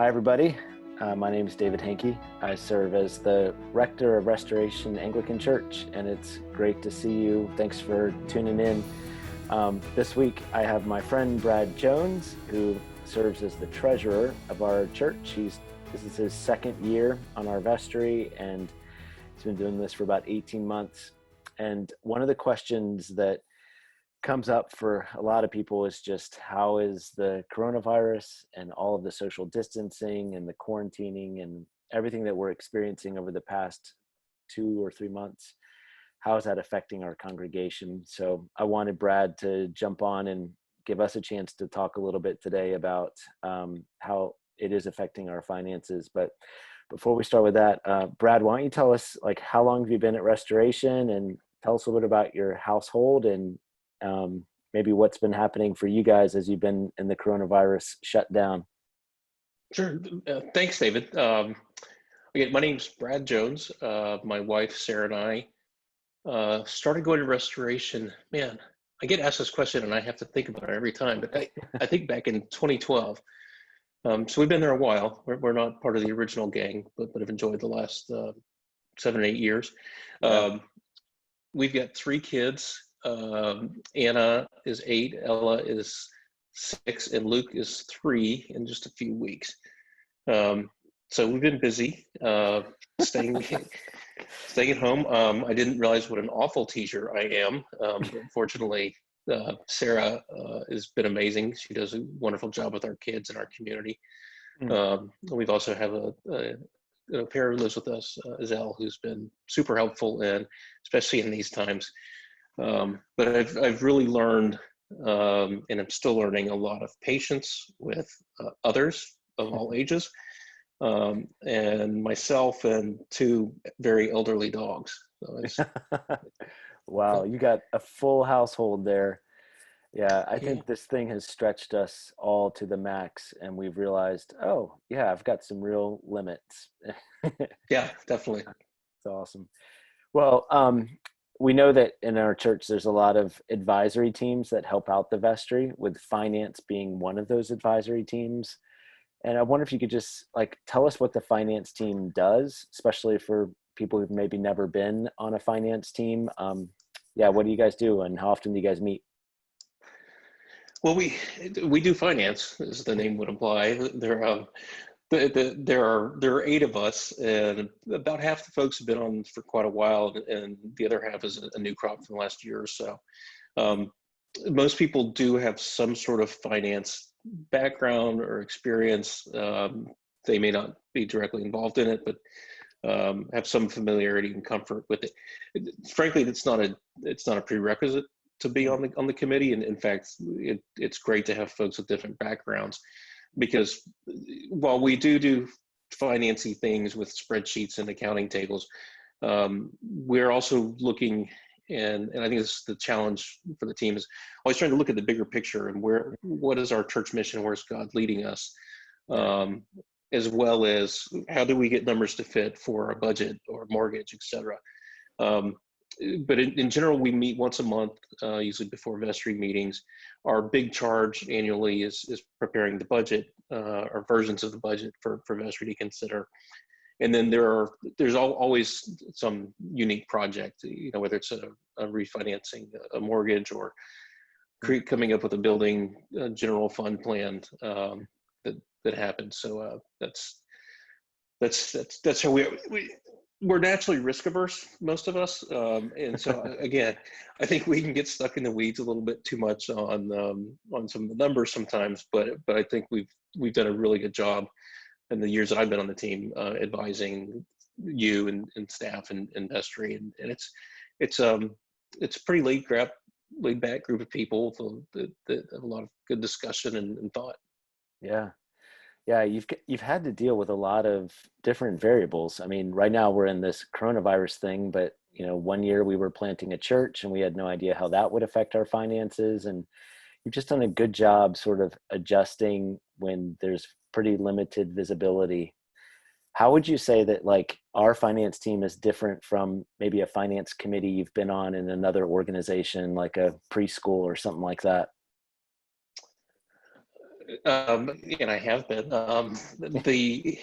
Hi, everybody. My name is David Hankey. I serve as the Rector of Restoration Anglican Church, and it's great to see you. Thanks for tuning in. This week, I have my friend Brad Jones, who serves as the treasurer of our church. This is his second year on our vestry, and he's been doing this for about 18 months. And one of the questions that comes up for a lot of people is just how is the coronavirus and all of the social distancing and the quarantining and everything that we're experiencing over the past 2 or 3 months, how is that affecting our congregation? So I wanted Brad to jump on and give us a chance to talk a little bit today about how it is affecting our finances. But before we start with that, Brad, why don't you tell us, like, how long have you been at Restoration, and tell us a little bit about your household and maybe what's been happening for you guys as you've been in the coronavirus shutdown. Sure. Thanks, David. Again, my name's Brad Jones. My wife, Sarah, and I started going to Restoration. Man, I get asked this question and I have to think about it every time, but I think back in 2012. So we've been there a while. We're not part of the original gang, but have enjoyed the last 7 or 8 years. Yeah. We've got 3 kids. Anna is 8, Ella is 6, and Luke is 3 in just a few weeks. So we've been busy staying at home. I didn't realize what an awful teacher I am. Fortunately, Sarah has been amazing. She does a wonderful job with our kids and our community. We've also have a pair who lives with us, Zell, who's been super helpful, and especially in these times. But I've really learned, and I'm still learning, a lot of patience with others of all ages, and myself and 2 very elderly dogs. So Wow, you got a full household there. Yeah, I think this thing has stretched us all to the max, and we've realized, oh, yeah, I've got some real limits. Yeah, definitely. It's awesome. Well, we know that in our church, there's a lot of advisory teams that help out the vestry, with finance being one of those advisory teams. And I wonder if you could just tell us what the finance team does, especially for people who've maybe never been on a finance team. Yeah, what do you guys do, and how often do you guys meet? Well, we do finance, as the name would imply. There are 8 of us, and about half the folks have been on for quite a while, and the other half is a new crop from the last year or so. Most people do have some sort of finance background or experience. They may not be directly involved in it, but have some familiarity and comfort with it. Frankly, it's not a prerequisite to be on the committee, and in fact, it's great to have folks with different backgrounds, because while we do financy things with spreadsheets and accounting tables, we're also looking, and I think this is the challenge for the team, is always trying to look at the bigger picture and what is our church mission, where's God leading us, as well as how do we get numbers to fit for a budget or mortgage, etc. But in general, we meet once a month, usually before vestry meetings. Our big charge annually is preparing the budget, or versions of the budget for vestry to consider. And then there's always some unique project, whether it's a refinancing a mortgage, or coming up with a building general fund plan that happens. So that's how we're naturally risk averse, most of us, and so again, I think we can get stuck in the weeds a little bit too much on some of the numbers sometimes. But I think we've done a really good job in the years that I've been on the team, advising you and staff and vestry, and it's a pretty laid back group of people that have a lot of good discussion and thought. Yeah, you've had to deal with a lot of different variables. I mean, right now we're in this coronavirus thing, but one year we were planting a church and we had no idea how that would affect our finances. And you've just done a good job sort of adjusting when there's pretty limited visibility. How would you say that our finance team is different from maybe a finance committee you've been on in another organization, like a preschool or something like that? And I have been. The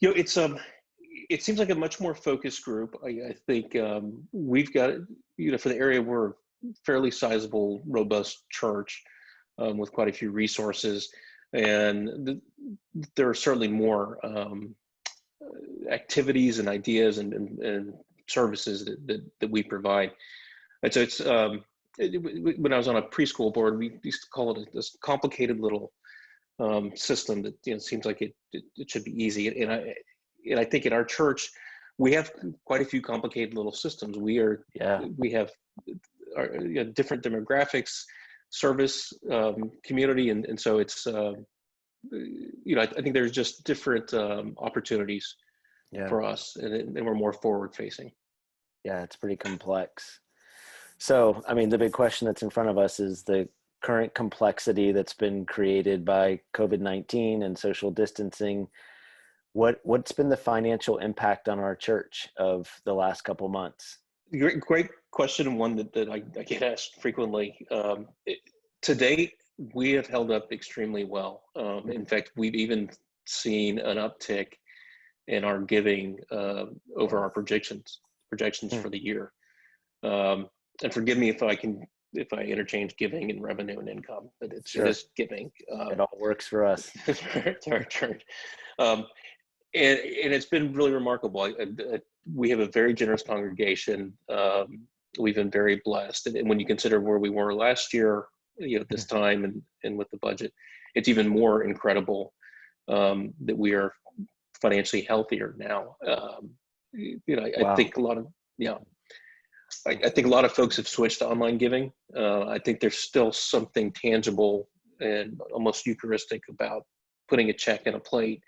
it's it seems like a much more focused group. I think we've got, for the area, we're a fairly sizable, robust church with quite a few resources, and there are certainly more activities and ideas and services that we provide. And so when I was on a preschool board, we used to call it this complicated little system that seems like it should be easy. And I think in our church we have quite a few complicated little systems. We have our, different demographics, service, community, and so it's I think there's just different opportunities for us, and we're more forward facing. Yeah, it's pretty complex. So, I mean, the big question that's in front of us is the current complexity that's been created by COVID-19 and social distancing. What's been the financial impact on our church of the last couple months? Great question, and one that I get asked frequently. To date, we have held up extremely well. In fact, we've even seen an uptick in our giving over our projections for the year. And forgive me if I interchange giving and revenue and income, but it is giving. It all works for us. It's our church. And it's been really remarkable. We have a very generous congregation. We've been very blessed. And when you consider where we were last year, this time and with the budget, it's even more incredible that we are financially healthier now. I think a lot of, I think a lot of folks have switched to online giving. I think there's still something tangible and almost Eucharistic about putting a check in a plate.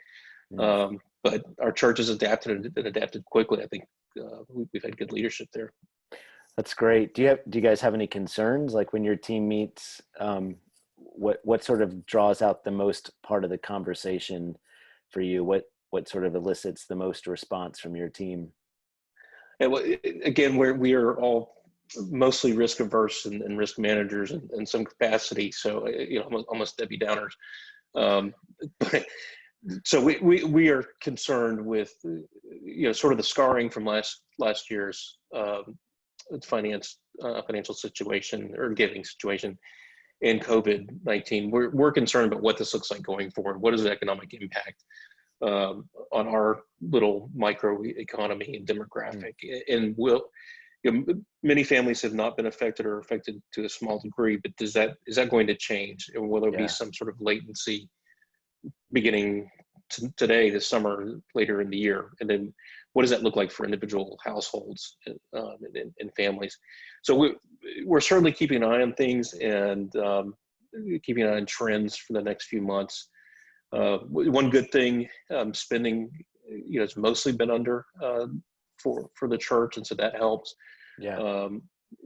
But our church has adapted quickly. I think we've had good leadership there. That's great. Do you guys have any concerns? Like when your team meets, what sort of draws out the most part of the conversation for you? What sort of elicits the most response from your team? And again, we are all mostly risk averse and risk managers in some capacity. So almost Debbie Downers. But so we are concerned with sort of the scarring from last year's financial situation or giving situation in COVID-19. We're concerned about what this looks like going forward. What is the economic impact on our little micro economy and demographic? And many families have not been affected or affected to a small degree, but is that going to change? And will there be some sort of latency beginning today, this summer, later in the year? And then what does that look like for individual households and families? So we're certainly keeping an eye on things and keeping an eye on trends for the next few months. One good thing, spending has mostly been under for the church, and so that helps.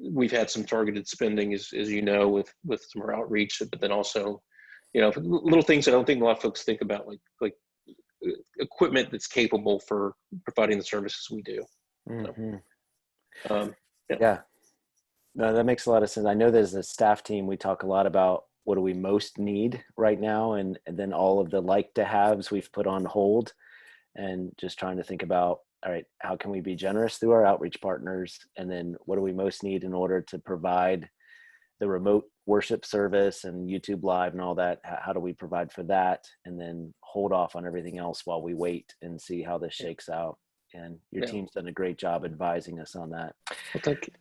We've had some targeted spending, as you know, with some more outreach, but then also little things I don't think a lot of folks think about, like equipment that's capable for providing the services we do. No, that makes a lot of sense. I know there's a staff team, we talk a lot about what do we most need right now, and then all of the like to haves we've put on hold, and just trying to think about, all right, how can we be generous through our outreach partners, and then what do we most need in order to provide the remote worship service and YouTube Live and all that? How do we provide for that, and then hold off on everything else while we wait and see how this shakes out? And your team's done a great job advising us on that. Well, thank you.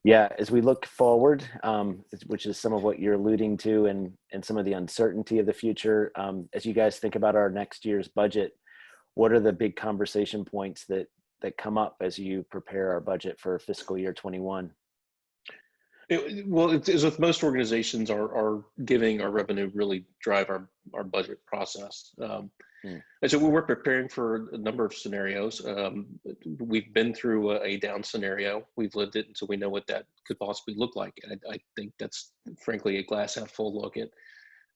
Yeah, as we look forward, which is some of what you're alluding to, and some of the uncertainty of the future, as you guys think about our next year's budget, what are the big conversation points that come up as you prepare our budget for fiscal year 21? Well, as with most organizations, our giving, our revenue really drive our budget process. And so we're preparing for a number of scenarios. We've been through a down scenario. We've lived it, and so we know what that could possibly look like. And I think that's frankly a glass half full look at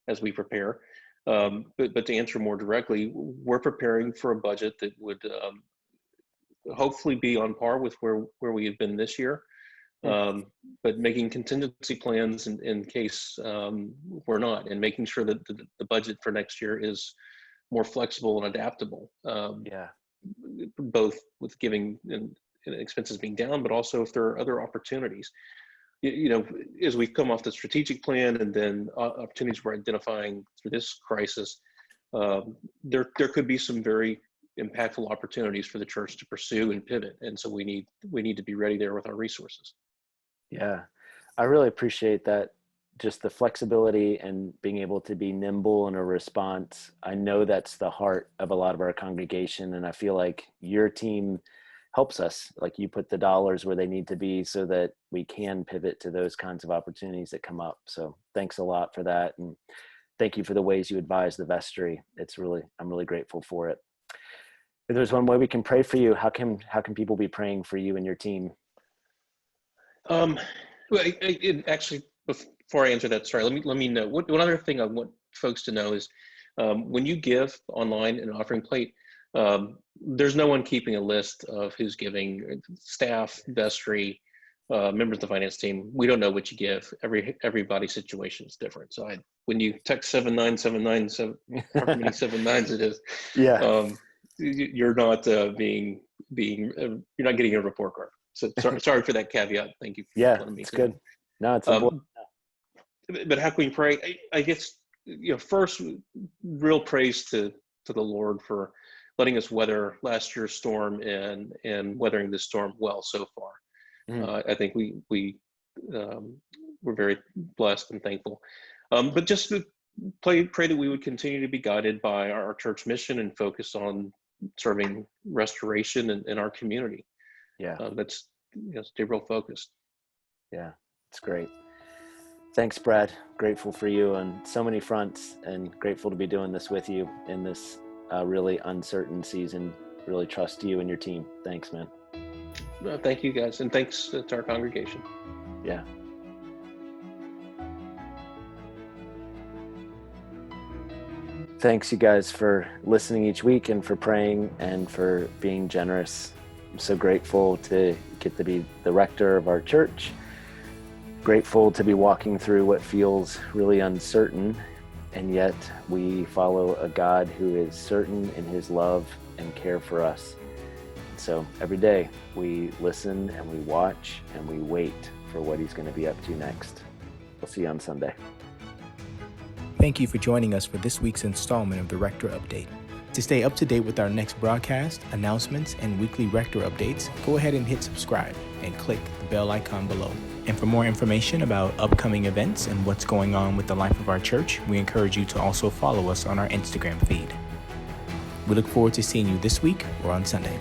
as we prepare. But to answer more directly, we're preparing for a budget that would hopefully be on par with where we have been this year. But making contingency plans in case we're not, and making sure that the budget for next year is more flexible and adaptable, Yeah. both with giving and expenses being down, but also if there are other opportunities. As we come off the strategic plan and then opportunities we're identifying through this crisis, there could be some very impactful opportunities for the church to pursue and pivot. And so we need to be ready there with our resources. Yeah, I really appreciate that, just the flexibility and being able to be nimble in a response. I know that's the heart of a lot of our congregation, and I feel like your team helps us. Like, you put the dollars where they need to be so that we can pivot to those kinds of opportunities that come up. So thanks a lot for that, and thank you for the ways you advise the vestry. I'm really grateful for it. If there's one way we can pray for you, how can people be praying for you and your team? Well, actually, before I answer that, sorry, let me know. One other thing I want folks to know is when you give online an offering plate, there's no one keeping a list of who's giving. Staff, vestry, members of the finance team, we don't know what you give. Everybody's situation is different. So when you text 7979, however many 79s it is, Yeah. you're not you're not getting a report card. So sorry for that caveat. Thank you for Yeah, letting me. it's good. No, it's important. But how can we pray? I guess, first, real praise to the Lord for letting us weather last year's storm and weathering this storm well so far. I think we're very blessed and thankful. But just to pray that we would continue to be guided by our church mission and focus on serving restoration in our community. Yeah. Stay real focused. Yeah, it's great. Thanks, Brad. Grateful for you on so many fronts, and grateful to be doing this with you in this really uncertain season. Really trust you and your team. Thanks, man. Thank you, guys, and thanks to our congregation. Yeah. Thanks, you guys, for listening each week and for praying and for being generous. I'm so grateful to get to be the rector of our church. Grateful to be walking through what feels really uncertain, and yet we follow a God who is certain in his love and care for us. So every day we listen and we watch and we wait for what he's going to be up to next. We'll see you on Sunday. Thank you for joining us for this week's installment of the Rector Update. To stay up to date with our next broadcast, announcements, and weekly Rector updates, go ahead and hit subscribe and click the bell icon below. And for more information about upcoming events and what's going on with the life of our church, we encourage you to also follow us on our Instagram feed. We look forward to seeing you this week or on Sunday.